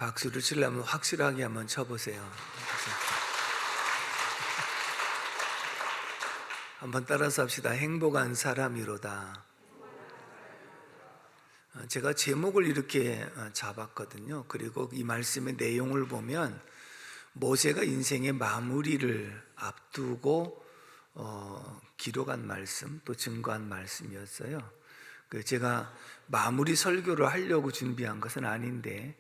박수를 치려면 확실하게 한번 쳐보세요. 한번 따라서 합시다. 행복한 사람이로다. 제가 제목을 이렇게 잡았거든요. 그리고 이 말씀의 내용을 보면 모세가 인생의 마무리를 앞두고 기록한 말씀, 또 증거한 말씀이었어요. 제가 마무리 설교를 하려고 준비한 것은 아닌데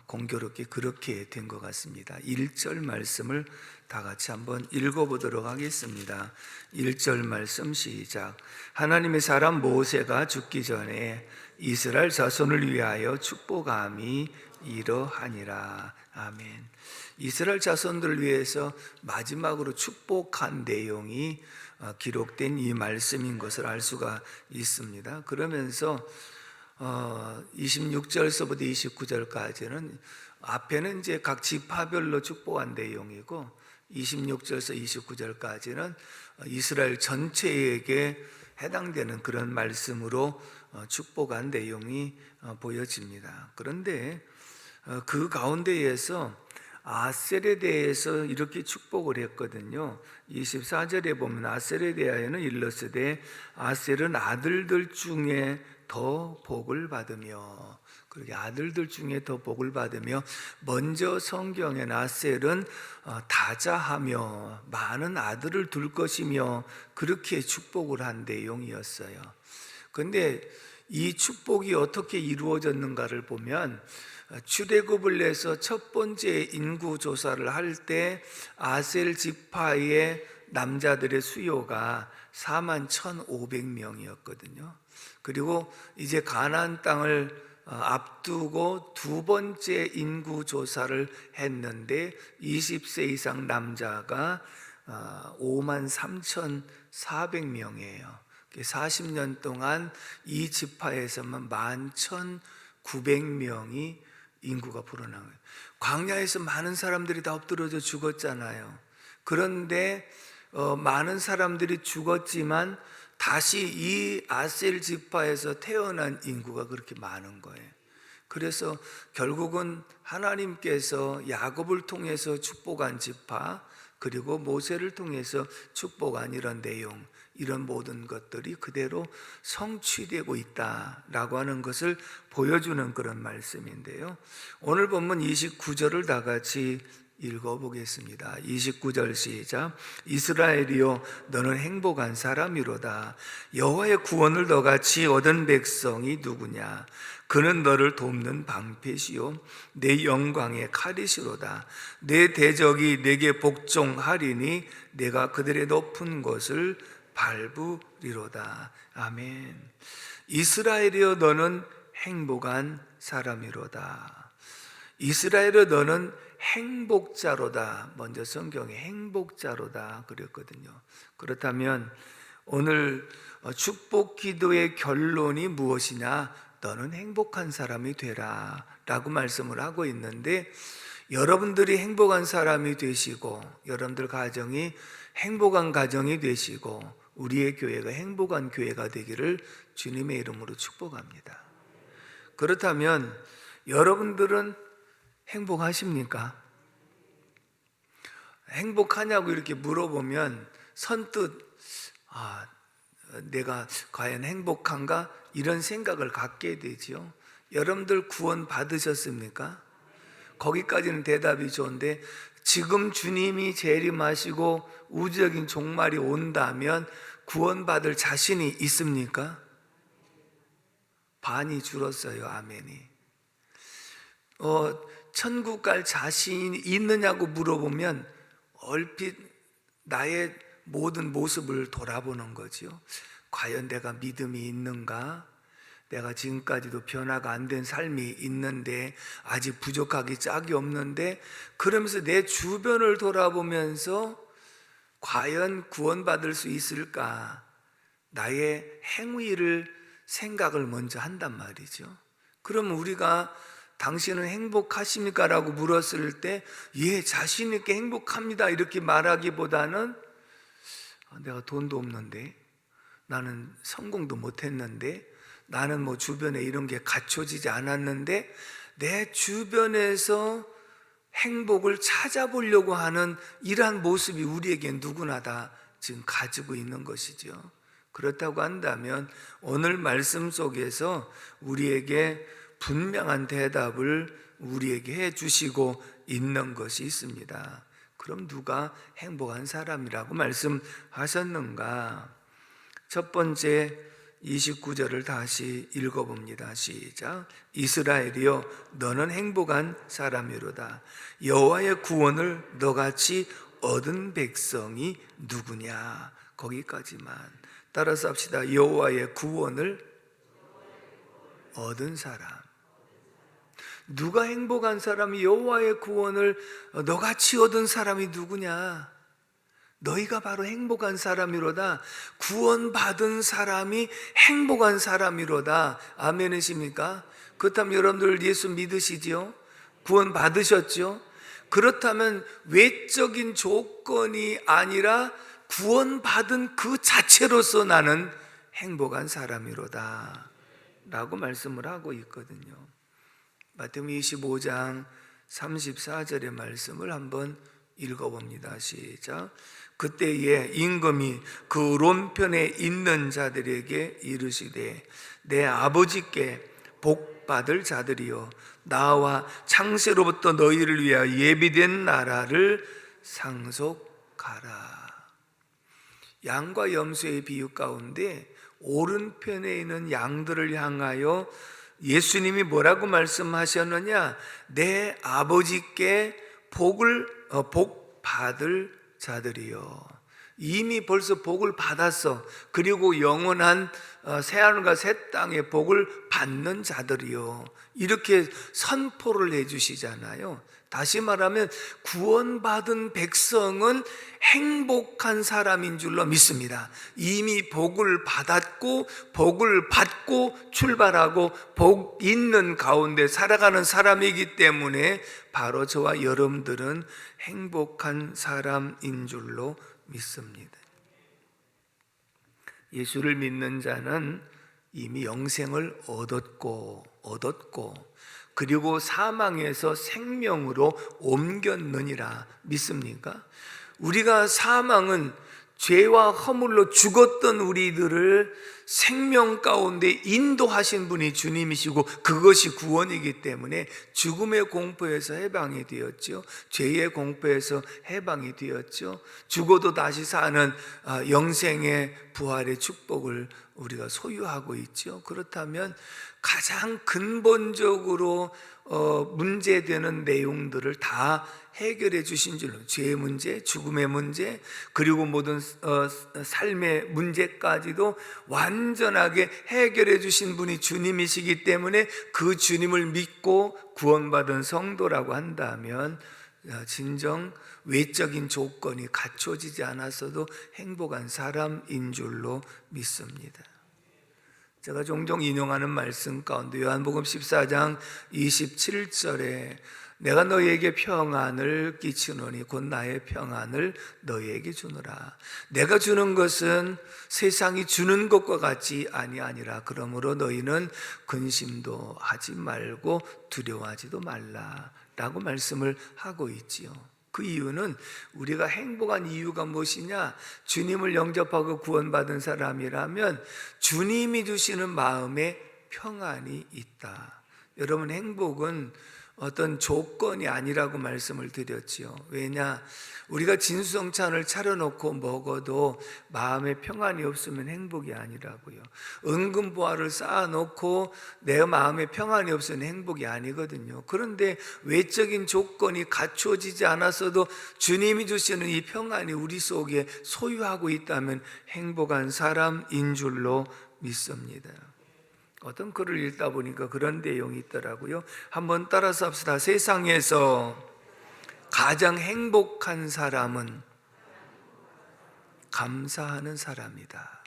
공교롭게 그렇게 된 것 같습니다. 1절 말씀을 다 같이 한번 읽어보도록 하겠습니다. 1절 말씀 시작. 하나님의 사람 모세가 죽기 전에 이스라엘 자손을 위하여 축복함이 이러하니라. 아멘. 이스라엘 자손들을 위해서 마지막으로 축복한 내용이 기록된 이 말씀인 것을 알 수가 있습니다. 그러면서 26절서부터 29절까지는 앞에는 이제 각 지파별로 축복한 내용이고 26절에서 29절까지는 이스라엘 전체에게 해당되는 그런 말씀으로 축복한 내용이 보여집니다. 그런데 그 가운데에서 아셀에 대해서 이렇게 축복을 했거든요. 24절에 보면 아셀에 대하여는 일러스되 아셀은 아들들 중에 더 복을 받으며, 그렇게 아들들 중에 더 복을 받으며, 먼저 성경에 아셀은 다자하며 많은 아들을 둘 것이며 그렇게 축복을 한 내용이었어요. 그런데 이 축복이 어떻게 이루어졌는가를 보면 출애굽을 내서 첫 번째 인구 조사를 할 때 아셀 지파의 남자들의 수요가 41,500명이었거든요. 그리고 이제 가나안 땅을 앞두고 두 번째 인구 조사를 했는데 20세 이상 남자가 53,400명이에요. 40년 동안 이 지파에서만 11,900명이 인구가 불어난 거예요. 광야에서 많은 사람들이 다 엎드러져 죽었잖아요. 그런데 많은 사람들이 죽었지만 다시 이 아셀 지파에서 태어난 인구가 그렇게 많은 거예요. 그래서 결국은 하나님께서 야곱을 통해서 축복한 지파, 그리고 모세를 통해서 축복한 이런 내용, 이런 모든 것들이 그대로 성취되고 있다라고 하는 것을 보여주는 그런 말씀인데요. 오늘 본문 29절을 다 같이 읽어보겠습니다. 29절 시작. 이스라엘이여 너는 행복한 사람이로다. 여호와의 구원을 너같이 얻은 백성이 누구냐? 그는 너를 돕는 방패시요 내 영광의 칼이시로다. 내 대적이 내게 복종하리니 내가 그들의 높은 곳을 밟으리로다. 아멘. 이스라엘이여 너는 행복한 사람이로다. 이스라엘이여 너는 행복자로다. 먼저 성경에 행복자로다 그랬거든요. 그렇다면 오늘 축복 기도의 결론이 무엇이냐? 너는 행복한 사람이 되라 라고 말씀을 하고 있는데, 여러분들이 행복한 사람이 되시고 여러분들 가정이 행복한 가정이 되시고 우리의 교회가 행복한 교회가 되기를 주님의 이름으로 축복합니다. 그렇다면 여러분들은 행복하십니까? 행복하냐고 이렇게 물어보면 선뜻 내가 과연 행복한가? 이런 생각을 갖게 되죠. 여러분들 구원 받으셨습니까? 거기까지는 대답이 좋은데 지금 주님이 재림하시고 우주적인 종말이 온다면 구원받을 자신이 있습니까? 반이 줄었어요. 아멘이. 천국 갈 자신이 있느냐고 물어보면 얼핏 나의 모든 모습을 돌아보는 거죠. 과연 내가 믿음이 있는가? 내가 지금까지도 변화가 안 된 삶이 있는데 아직 부족하기 짝이 없는데, 그러면서 내 주변을 돌아보면서 과연 구원받을 수 있을까? 나의 행위를 생각을 먼저 한단 말이죠. 그럼 우리가 당신은 행복하십니까? 라고 물었을 때 예, 자신 있게 행복합니다 이렇게 말하기보다는 내가 돈도 없는데, 나는 성공도 못했는데, 나는 뭐 주변에 이런 게 갖춰지지 않았는데 내 주변에서 행복을 찾아보려고 하는 이러한 모습이 우리에게 누구나 다 지금 가지고 있는 것이죠. 그렇다고 한다면 오늘 말씀 속에서 우리에게 분명한 대답을 우리에게 해 주시고 있는 것이 있습니다. 그럼 누가 행복한 사람이라고 말씀하셨는가? 첫 번째 29절을 다시 읽어봅니다. 시작. 이스라엘이여 너는 행복한 사람이로다. 여호와의 구원을 너같이 얻은 백성이 누구냐? 거기까지만 따라서 합시다. 여호와의 구원을 얻은 사람. 누가 행복한 사람이 여호와의 구원을 너같이 얻은 사람이 누구냐? 너희가 바로 행복한 사람이로다. 구원받은 사람이 행복한 사람이로다. 아멘이십니까? 그렇다면 여러분들 예수 믿으시지요? 구원받으셨죠? 그렇다면 외적인 조건이 아니라 구원받은 그 자체로서 나는 행복한 사람이로다 라고 말씀을 하고 있거든요. 마태복음 25장 34절의 말씀을 한번 읽어봅니다. 시작. 그때에 임금이 그 오른편에 있는 자들에게 이르시되 내 아버지께 복 받을 자들이여 나와 창세로부터 너희를 위하여 예비된 나라를 상속하라. 양과 염소의 비유 가운데 오른편에 있는 양들을 향하여 예수님이 뭐라고 말씀하셨느냐? 내 아버지께 복 받을 자들이요. 이미 벌써 복을 받았어. 그리고 영원한 새하늘과 새 땅의 복을 받는 자들이요. 이렇게 선포를 해주시잖아요. 다시 말하면 구원받은 백성은 행복한 사람인 줄로 믿습니다. 이미 복을 받았고 복을 받고 출발하고 복 있는 가운데 살아가는 사람이기 때문에 바로 저와 여러분들은 행복한 사람인 줄로 믿습니다. 예수를 믿는 자는 이미 영생을 얻었고 그리고 사망에서 생명으로 옮겼느니라. 믿습니까? 우리가 사망은 죄와 허물로 죽었던 우리들을 생명 가운데 인도하신 분이 주님이시고 그것이 구원이기 때문에 죽음의 공포에서 해방이 되었죠. 죄의 공포에서 해방이 되었죠. 죽어도 다시 사는 영생의 부활의 축복을 우리가 소유하고 있죠. 그렇다면 가장 근본적으로 문제되는 내용들을 다 해결해 주신 줄로, 죄의 문제, 죽음의 문제, 그리고 모든 삶의 문제까지도 완전하게 해결해 주신 분이 주님이시기 때문에 그 주님을 믿고 구원받은 성도라고 한다면 진정 외적인 조건이 갖춰지지 않았어도 행복한 사람인 줄로 믿습니다. 제가 종종 인용하는 말씀 가운데 요한복음 14장 27절에 내가 너희에게 평안을 끼치노니 곧 나의 평안을 너희에게 주노라. 내가 주는 것은 세상이 주는 것과 같이 아니라 그러므로 너희는 근심도 하지 말고 두려워하지도 말라 라고 말씀을 하고 있지요. 그 이유는 우리가 행복한 이유가 무엇이냐? 주님을 영접하고 구원받은 사람이라면 주님이 주시는 마음에 평안이 있다. 여러분, 행복은 어떤 조건이 아니라고 말씀을 드렸지요. 왜냐? 우리가 진수성찬을 차려놓고 먹어도 마음에 평안이 없으면 행복이 아니라고요. 은금보화를 쌓아놓고 내 마음에 평안이 없으면 행복이 아니거든요. 그런데 외적인 조건이 갖춰지지 않았어도 주님이 주시는 이 평안이 우리 속에 소유하고 있다면 행복한 사람인 줄로 믿습니다. 어떤 글을 읽다 보니까 그런 내용이 있더라고요. 한번 따라서 합시다. 세상에서 가장 행복한 사람은 감사하는 사람이다.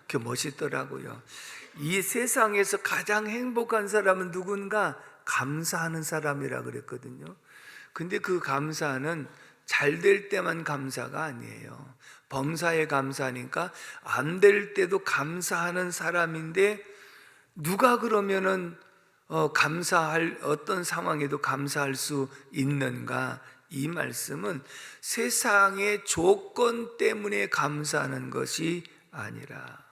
그게 멋있더라고요. 이 세상에서 가장 행복한 사람은 누군가? 감사하는 사람이라 그랬거든요. 근데 그 감사는 잘 될 때만 감사가 아니에요. 범사에 감사하니까 안 될 때도 감사하는 사람인데 누가 그러면은 감사할 어떤 상황에도 감사할 수 있는가? 이 말씀은 세상의 조건 때문에 감사하는 것이 아니라,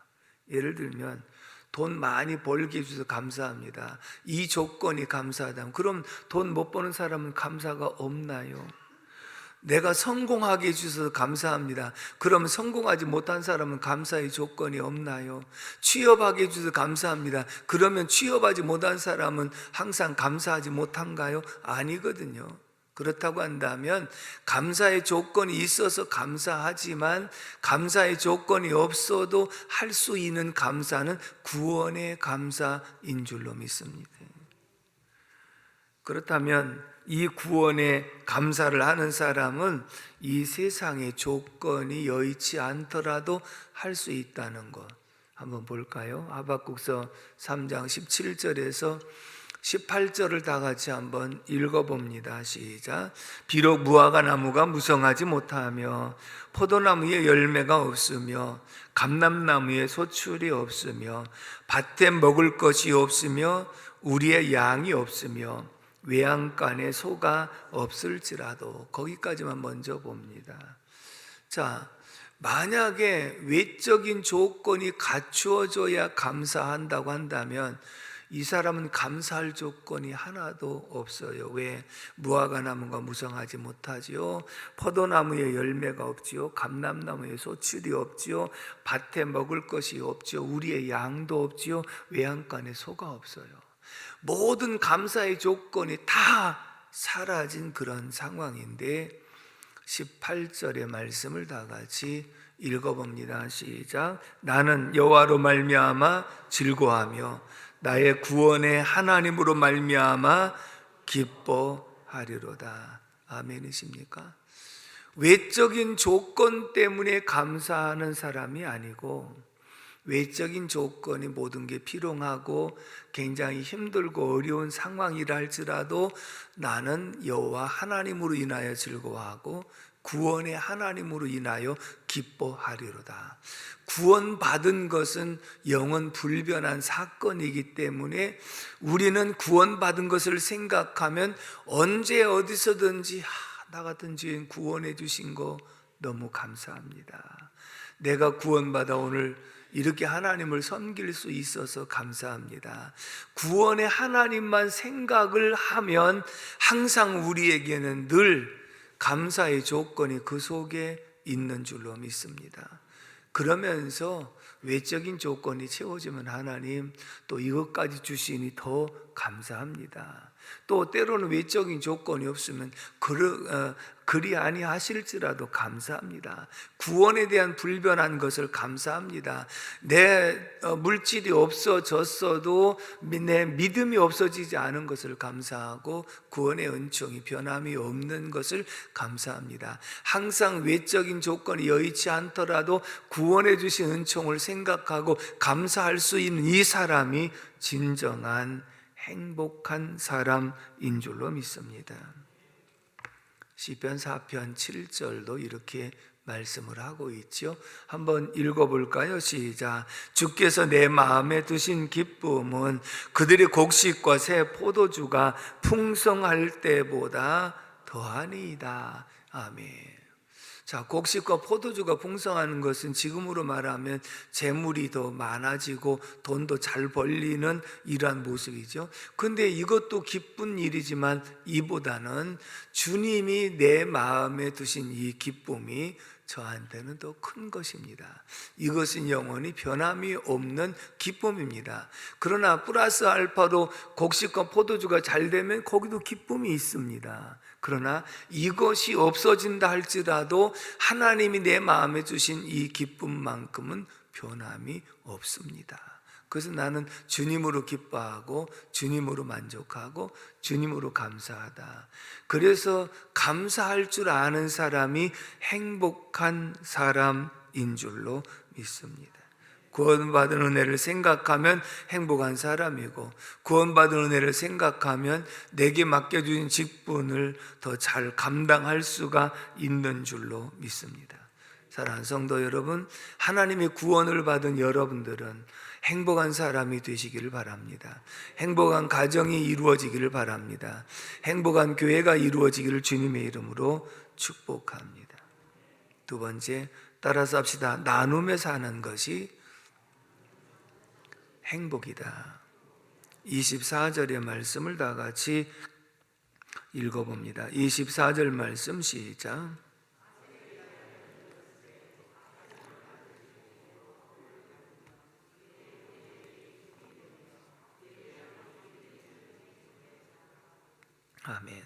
예를 들면 돈 많이 벌게 해주셔서 감사합니다. 이 조건이 감사하다면 그럼 돈 못 버는 사람은 감사가 없나요? 내가 성공하게 해주셔서 감사합니다. 그러면 성공하지 못한 사람은 감사의 조건이 없나요? 취업하게 해주셔서 감사합니다. 그러면 취업하지 못한 사람은 항상 감사하지 못한가요? 아니거든요. 그렇다고 한다면 감사의 조건이 있어서 감사하지만 감사의 조건이 없어도 할 수 있는 감사는 구원의 감사인 줄로 믿습니다. 그렇다면 이 구원에 감사를 하는 사람은 이 세상의 조건이 여의치 않더라도 할 수 있다는 것 한번 볼까요? 하박국서 3장 17절에서 18절을 다 같이 한번 읽어봅니다. 시작. 비록 무화과 나무가 무성하지 못하며 포도나무에 열매가 없으며 감람나무에 소출이 없으며 밭에 먹을 것이 없으며 우리의 양이 없으며 외양간에 소가 없을지라도, 거기까지만 먼저 봅니다. 자, 만약에 외적인 조건이 갖추어져야 감사한다고 한다면 이 사람은 감사할 조건이 하나도 없어요. 왜? 무화과 나무가 무성하지 못하지요, 포도나무에 열매가 없지요, 감람나무에 소출이 없지요, 밭에 먹을 것이 없지요, 우리의 양도 없지요, 외양간에 소가 없어요. 모든 감사의 조건이 다 사라진 그런 상황인데 18절의 말씀을 다 같이 읽어봅니다. 시작. 나는 여호와로 말미암아 즐거워하며 나의 구원의 하나님으로 말미암아 기뻐하리로다. 아멘이십니까? 외적인 조건 때문에 감사하는 사람이 아니고, 외적인 조건이 모든 게 필요하고 굉장히 힘들고 어려운 상황이라 할지라도 나는 여호와 하나님으로 인하여 즐거워하고 구원의 하나님으로 인하여 기뻐하리로다. 구원받은 것은 영원 불변한 사건이기 때문에 우리는 구원받은 것을 생각하면 언제 어디서든지 나 같은 죄인 구원해 주신 거 너무 감사합니다. 내가 구원받아 오늘 이렇게 하나님을 섬길 수 있어서 감사합니다. 구원의 하나님만 생각을 하면 항상 우리에게는 늘 감사의 조건이 그 속에 있는 줄로 믿습니다. 그러면서 외적인 조건이 채워지면 하나님 또 이것까지 주시니 더 감사합니다. 또 때로는 외적인 조건이 없으면 그리 아니하실지라도 감사합니다. 구원에 대한 불변한 것을 감사합니다. 내 물질이 없어졌어도 내 믿음이 없어지지 않은 것을 감사하고 구원의 은총이 변함이 없는 것을 감사합니다. 항상 외적인 조건이 여의치 않더라도 구원해 주신 은총을 생각하고 감사할 수 있는 이 사람이 진정한 행복한 사람인 줄로 믿습니다. 시편 4편 7절도 이렇게 말씀을 하고 있죠. 한번 읽어볼까요? 시작. 주께서 내 마음에 두신 기쁨은 그들의 곡식과 새 포도주가 풍성할 때보다 더하니이다. 아멘. 자, 곡식과 포도주가 풍성하는 것은 지금으로 말하면 재물이 더 많아지고 돈도 잘 벌리는 이러한 모습이죠. 근데 이것도 기쁜 일이지만 이보다는 주님이 내 마음에 두신 이 기쁨이 저한테는 더 큰 것입니다. 이것은 영원히 변함이 없는 기쁨입니다. 그러나 플러스 알파로 곡식과 포도주가 잘 되면 거기도 기쁨이 있습니다. 그러나 이것이 없어진다 할지라도 하나님이 내 마음에 주신 이 기쁨만큼은 변함이 없습니다. 그래서 나는 주님으로 기뻐하고 주님으로 만족하고 주님으로 감사하다. 그래서 감사할 줄 아는 사람이 행복한 사람인 줄로 믿습니다. 구원받은 은혜를 생각하면 행복한 사람이고, 구원받은 은혜를 생각하면 내게 맡겨주신 직분을 더 잘 감당할 수가 있는 줄로 믿습니다. 사랑하는 성도 여러분, 하나님의 구원을 받은 여러분들은 행복한 사람이 되시기를 바랍니다. 행복한 가정이 이루어지기를 바랍니다. 행복한 교회가 이루어지기를 주님의 이름으로 축복합니다. 두 번째, 따라서 합시다. 나누며 사는 것이 행복이다. 24절의 말씀을 다 같이 읽어봅니다. 24절 말씀 시작. 아멘.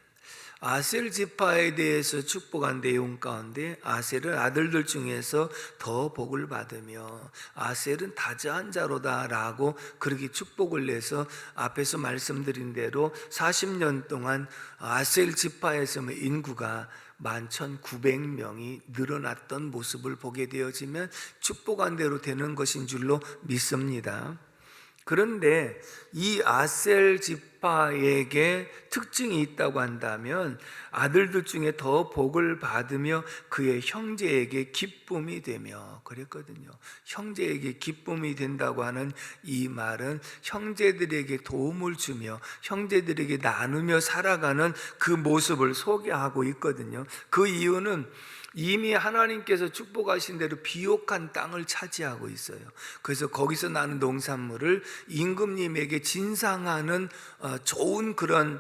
아셀 지파에 대해서 축복한 내용 가운데 아셀은 아들들 중에서 더 복을 받으며 아셀은 다자한 자로다라고 그렇게 축복을 내서 앞에서 말씀드린 대로 40년 동안 아셀 지파에서 인구가 11,900명이 늘어났던 모습을 보게 되어지면 축복한 대로 되는 것인 줄로 믿습니다. 그런데 이 아셀 지파에게 특징이 있다고 한다면 아들들 중에 더 복을 받으며 그의 형제에게 기쁨이 되며 그랬거든요. 형제에게 기쁨이 된다고 하는 이 말은 형제들에게 도움을 주며 형제들에게 나누며 살아가는 그 모습을 소개하고 있거든요. 그 이유는 이미 하나님께서 축복하신 대로 비옥한 땅을 차지하고 있어요. 그래서 거기서 나는 농산물을 임금님에게 진상하는 좋은 그런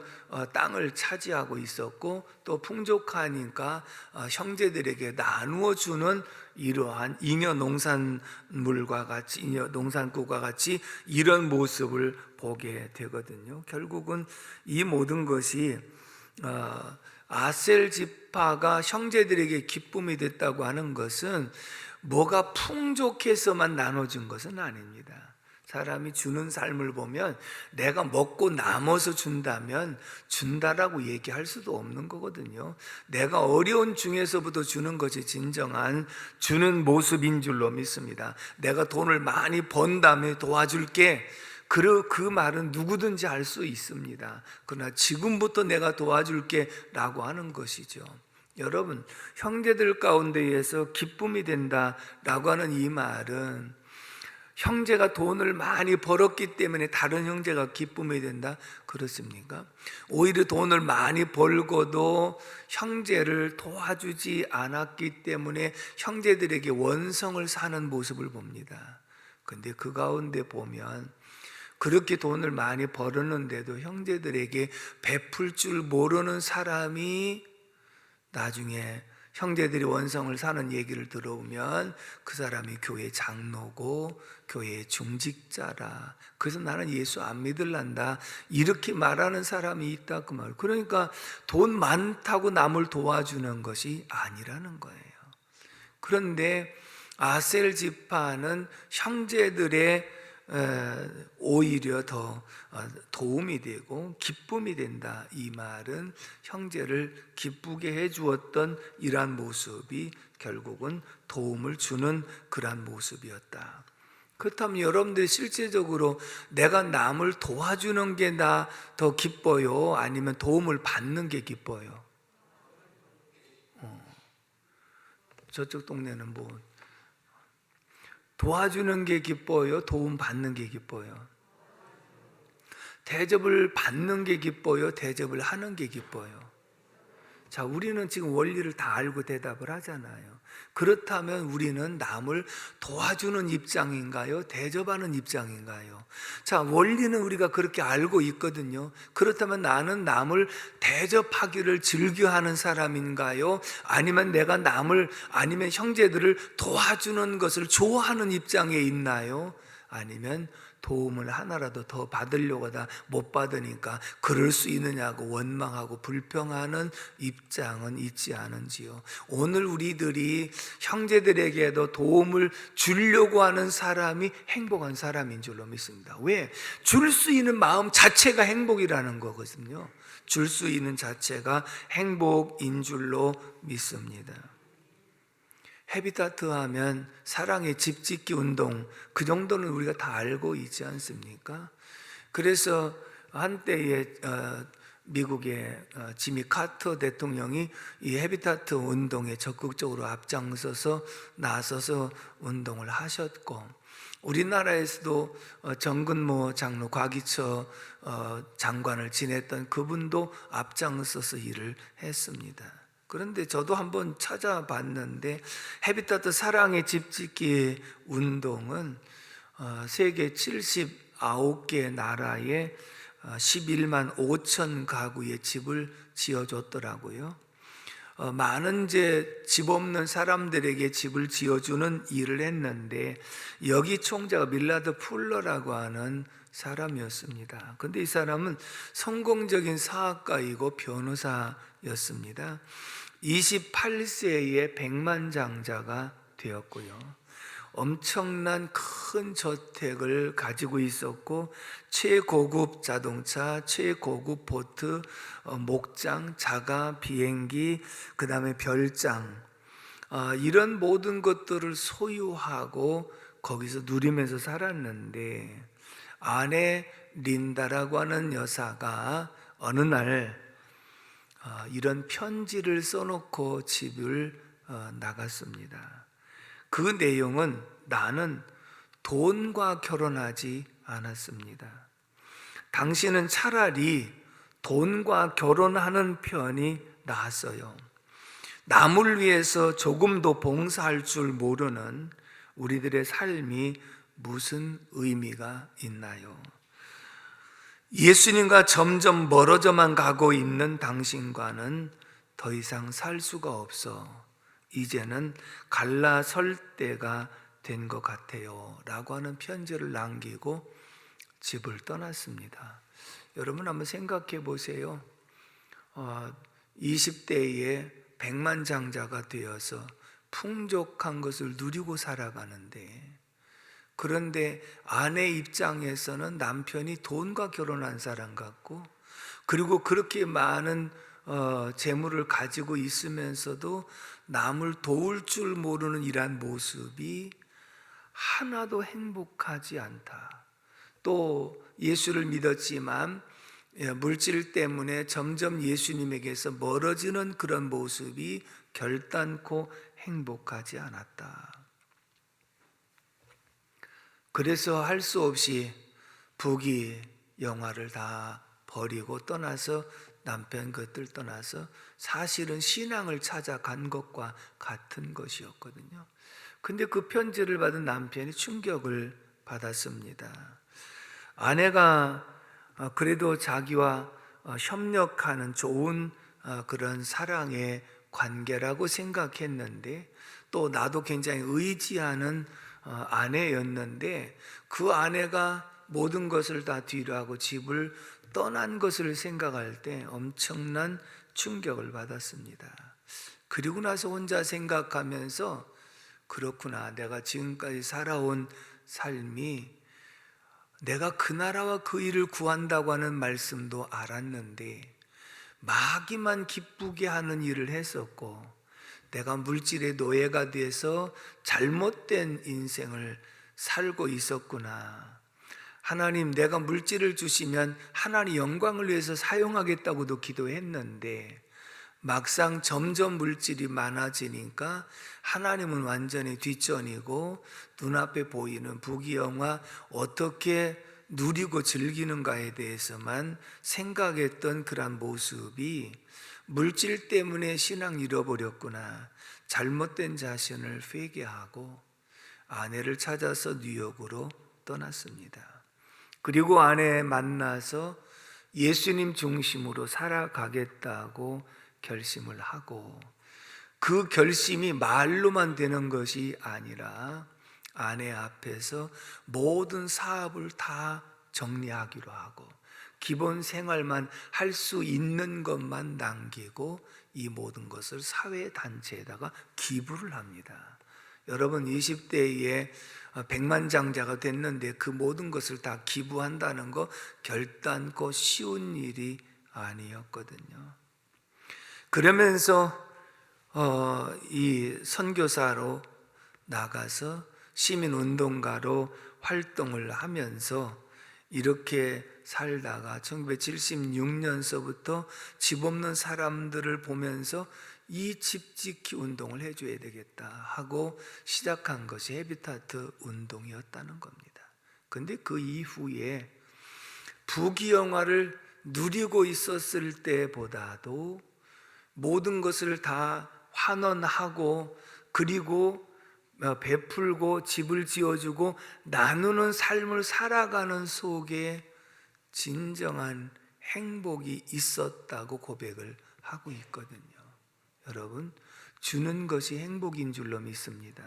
땅을 차지하고 있었고, 또 풍족하니까 형제들에게 나누어 주는 이러한 잉여 농산물과 같이, 잉여 농산국과 같이 이런 모습을 보게 되거든요. 결국은 이 모든 것이 아셀 지파가 형제들에게 기쁨이 됐다고 하는 것은 뭐가 풍족해서만 나눠준 것은 아닙니다. 사람이 주는 삶을 보면 내가 먹고 남아서 준다면 준다라고 얘기할 수도 없는 거거든요. 내가 어려운 중에서부터 주는 것이 진정한 주는 모습인 줄로 믿습니다. 내가 돈을 많이 번 다음에 도와줄게, 그 말은 누구든지 할 수 있습니다. 그러나 지금부터 내가 도와줄게 라고 하는 것이죠. 여러분, 형제들 가운데에서 기쁨이 된다라고 하는 이 말은 형제가 돈을 많이 벌었기 때문에 다른 형제가 기쁨이 된다? 그렇습니까? 오히려 돈을 많이 벌고도 형제를 도와주지 않았기 때문에 형제들에게 원성을 사는 모습을 봅니다. 근데 그 가운데 보면 그렇게 돈을 많이 벌었는데도 형제들에게 베풀 줄 모르는 사람이 나중에 형제들이 원성을 사는 얘기를 들어오면 그 사람이 교회 장로고 교회 중직자라, 그래서 나는 예수 안 믿을란다, 이렇게 말하는 사람이 있다 그 말. 그러니까 돈 많다고 남을 도와주는 것이 아니라는 거예요. 그런데 아셀 지파는 형제들의 오히려 더 도움이 되고 기쁨이 된다. 이 말은 형제를 기쁘게 해주었던 이러한 모습이 결국은 도움을 주는 그러한 모습이었다. 그렇다면 여러분들이 실제적으로 내가 남을 도와주는 게 나 더 기뻐요? 아니면 도움을 받는 게 기뻐요? 저쪽 동네는 뭐 도와주는 게 기뻐요? 도움 받는 게 기뻐요? 대접을 받는 게 기뻐요? 대접을 하는 게 기뻐요? 자, 우리는 지금 원리를 다 알고 대답을 하잖아요. 그렇다면 우리는 남을 도와주는 입장인가요? 대접하는 입장인가요? 자, 원리는 우리가 그렇게 알고 있거든요. 그렇다면 나는 남을 대접하기를 즐겨하는 사람인가요? 아니면 내가 남을, 아니면 형제들을 도와주는 것을 좋아하는 입장에 있나요? 아니면 도움을 하나라도 더 받으려고 하다 못 받으니까 그럴 수 있느냐고 원망하고 불평하는 입장은 있지 않은지요? 오늘 우리들이 형제들에게도 도움을 주려고 하는 사람이 행복한 사람인 줄로 믿습니다. 왜? 줄 수 있는 마음 자체가 행복이라는 거거든요. 줄 수 있는 자체가 행복인 줄로 믿습니다. 헤비타트 하면 사랑의 집 짓기 운동, 그 정도는 우리가 다 알고 있지 않습니까? 그래서 한때에 미국의 지미 카터 대통령이 이 헤비타트 운동에 적극적으로 앞장서서 나서서 운동을 하셨고, 우리나라에서도 정근모 장로 과기처 장관을 지냈던 그분도 앞장서서 일을 했습니다. 그런데 저도 한번 찾아봤는데 해비타트 사랑의 집짓기 운동은 세계 79개 나라에 11만 5천 가구의 집을 지어줬더라고요. 많은 이제 집 없는 사람들에게 집을 지어주는 일을 했는데 여기 총재가 밀라드 풀러라고 하는 사람이었습니다. 근데 이 사람은 성공적인 사학가이고 변호사였습니다. 28세에 백만장자가 되었고요. 엄청난 큰 저택을 가지고 있었고 최고급 자동차, 최고급 보트, 목장, 자가 비행기, 그 다음에 별장, 이런 모든 것들을 소유하고 거기서 누리면서 살았는데 아내 린다라고 하는 여사가 어느 날 이런 편지를 써놓고 집을 나갔습니다. 그 내용은 나는 돈과 결혼하지 않았습니다. 당신은 차라리 돈과 결혼하는 편이 나았어요. 남을 위해서 조금도 봉사할 줄 모르는 우리들의 삶이 무슨 의미가 있나요? 예수님과 점점 멀어져만 가고 있는 당신과는 더 이상 살 수가 없어. 이제는 갈라설 때가 된 것 같아요 라고 하는 편지를 남기고 집을 떠났습니다. 여러분 한번 생각해 보세요. 20대에 백만장자가 되어서 풍족한 것을 누리고 살아가는데, 그런데 아내 입장에서는 남편이 돈과 결혼한 사람 같고, 그리고 그렇게 많은 재물을 가지고 있으면서도 남을 도울 줄 모르는 이러한 모습이 하나도 행복하지 않다. 또 예수를 믿었지만 물질 때문에 점점 예수님에게서 멀어지는 그런 모습이 결단코 행복하지 않았다. 그래서 할 수 없이 부귀 영화를 다 버리고 떠나서 남편 것들 떠나서 사실은 신앙을 찾아간 것과 같은 것이었거든요. 근데 그 편지를 받은 남편이 충격을 받았습니다. 아내가 그래도 자기와 협력하는 좋은 그런 사랑의 관계라고 생각했는데, 또 나도 굉장히 의지하는 아내였는데 그 아내가 모든 것을 다 뒤로하고 집을 떠난 것을 생각할 때 엄청난 충격을 받았습니다. 그리고 나서 혼자 생각하면서 그렇구나, 내가 지금까지 살아온 삶이 내가 그 나라와 그 일을 구한다고 하는 말씀도 알았는데 마귀만 기쁘게 하는 일을 했었고, 내가 물질의 노예가 돼서 잘못된 인생을 살고 있었구나. 하나님, 내가 물질을 주시면 하나님 영광을 위해서 사용하겠다고도 기도했는데 막상 점점 물질이 많아지니까 하나님은 완전히 뒷전이고 눈앞에 보이는 부귀영화 어떻게 누리고 즐기는가에 대해서만 생각했던 그런 모습이 물질 때문에 신앙 잃어버렸구나, 잘못된 자신을 회개하고 아내를 찾아서 뉴욕으로 떠났습니다. 그리고 아내 만나서 예수님 중심으로 살아가겠다고 결심을 하고, 그 결심이 말로만 되는 것이 아니라 아내 앞에서 모든 사업을 다 정리하기로 하고 기본 생활만 할 수 있는 것만 남기고 이 모든 것을 사회단체에다가 기부를 합니다. 여러분 20대에 백만장자가 됐는데 그 모든 것을 다 기부한다는 거 결단코 쉬운 일이 아니었거든요. 그러면서 이 선교사로 나가서 시민운동가로 활동을 하면서 이렇게 살다가 1976년서부터 집 없는 사람들을 보면서 이 집 짓기 운동을 해줘야 되겠다 하고 시작한 것이 헤비타트 운동이었다는 겁니다. 근데 그 이후에 부귀영화를 누리고 있었을 때보다도 모든 것을 다 환원하고 그리고 베풀고 집을 지어주고 나누는 삶을 살아가는 속에 진정한 행복이 있었다고 고백을 하고 있거든요. 여러분, 주는 것이 행복인 줄로 믿습니다.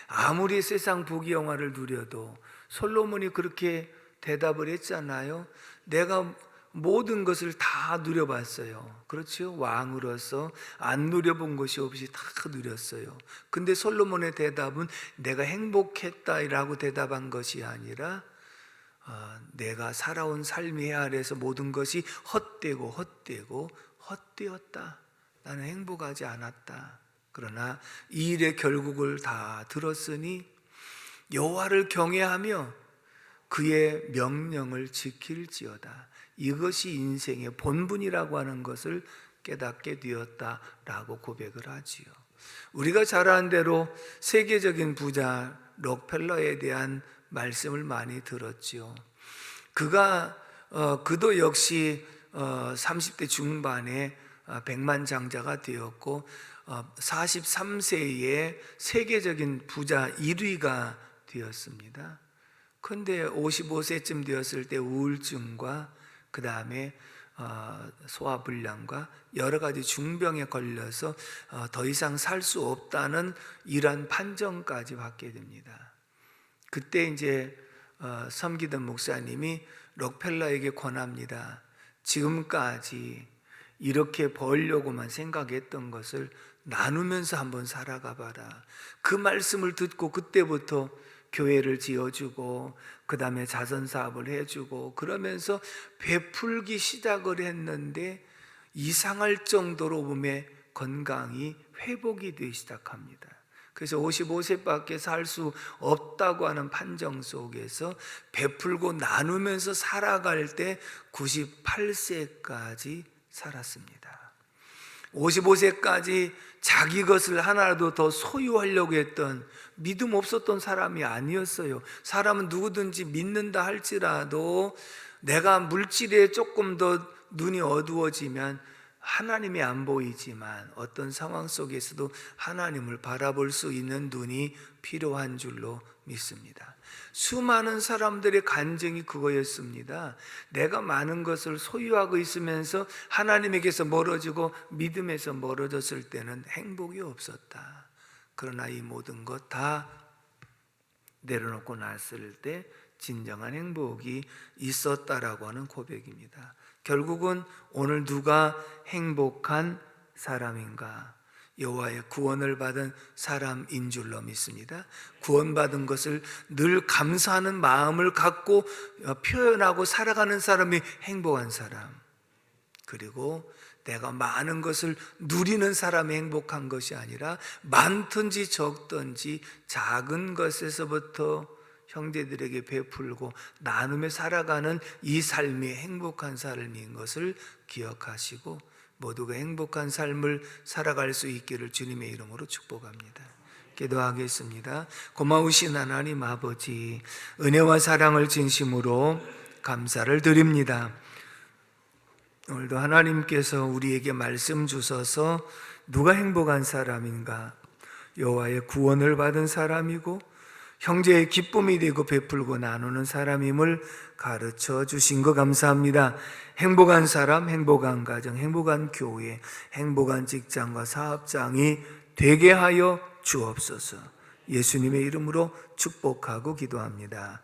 아무리 세상 부귀영화를 누려도 솔로몬이 그렇게 대답을 했잖아요. 내가 모든 것을 다 누려봤어요. 그렇죠? 왕으로서 안 누려본 것이 없이 다 누렸어요. 근데 솔로몬의 대답은 내가 행복했다라고 대답한 것이 아니라 내가 살아온 삶의 아래에서 모든 것이 헛되었다. 나는 행복하지 않았다. 그러나 이 일의 결국을 다 들었으니 여호와를 경외하며 그의 명령을 지킬지어다. 이것이 인생의 본분이라고 하는 것을 깨닫게 되었다라고 고백을 하지요. 우리가 잘 아는 대로 세계적인 부자 록펠러에 대한 말씀을 많이 들었지요. 그도 역시 30대 중반에 백만장자가 되었고 43세에 세계적인 부자 1위가 되었습니다. 그런데 55세쯤 되었을 때 우울증과 그 다음에 소화불량과 여러 가지 중병에 걸려서 더 이상 살 수 없다는 이러한 판정까지 받게 됩니다. 그때 이제 섬기던 목사님이 록펠러에게 권합니다. 지금까지 이렇게 벌려고만 생각했던 것을 나누면서 한번 살아가 봐라. 그 말씀을 듣고 그때부터 교회를 지어주고 그 다음에 자선사업을 해주고 그러면서 베풀기 시작을 했는데 이상할 정도로 몸의 건강이 회복이 되기 시작합니다. 그래서 55세밖에 살 수 없다고 하는 판정 속에서 베풀고 나누면서 살아갈 때 98세까지 살았습니다. 55세까지 자기 것을 하나라도 더 소유하려고 했던 믿음 없었던 사람이 아니었어요. 사람은 누구든지 믿는다 할지라도 내가 물질에 조금 더 눈이 어두워지면 하나님이 안 보이지만 어떤 상황 속에서도 하나님을 바라볼 수 있는 눈이 필요한 줄로 믿습니다. 수많은 사람들의 간증이 그거였습니다. 내가 많은 것을 소유하고 있으면서 하나님에게서 멀어지고 믿음에서 멀어졌을 때는 행복이 없었다. 그러나 이 모든 것 다 내려놓고 났을 때 진정한 행복이 있었다라고 하는 고백입니다. 결국은 오늘 누가 행복한 사람인가? 여호와의 구원을 받은 사람인 줄로 믿습니다. 구원받은 것을 늘 감사하는 마음을 갖고 표현하고 살아가는 사람이 행복한 사람. 그리고 내가 많은 것을 누리는 사람이 행복한 것이 아니라 많든지 적든지 작은 것에서부터 형제들에게 베풀고 나누며 살아가는 이 삶이 행복한 삶인 것을 기억하시고 모두가 행복한 삶을 살아갈 수 있기를 주님의 이름으로 축복합니다. 기도하겠습니다. 고마우신 하나님 아버지, 은혜와 사랑을 진심으로 감사를 드립니다. 오늘도 하나님께서 우리에게 말씀 주셔서 누가 행복한 사람인가? 여호와의 구원을 받은 사람이고 형제의 기쁨이 되고 베풀고 나누는 사람임을 가르쳐 주신 거 감사합니다. 행복한 사람, 행복한 가정, 행복한 교회, 행복한 직장과 사업장이 되게 하여 주옵소서. 예수님의 이름으로 축복하고 기도합니다.